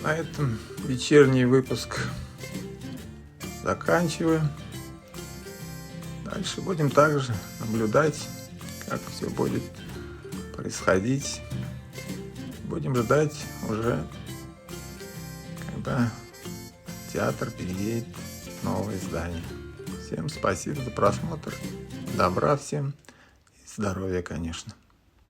На этом вечерний выпуск заканчиваем. Дальше будем также наблюдать, как все будет происходить. Будем ждать уже, когда театр переедет в новое здание. Всем спасибо за просмотр. Добра всем и здоровья, конечно.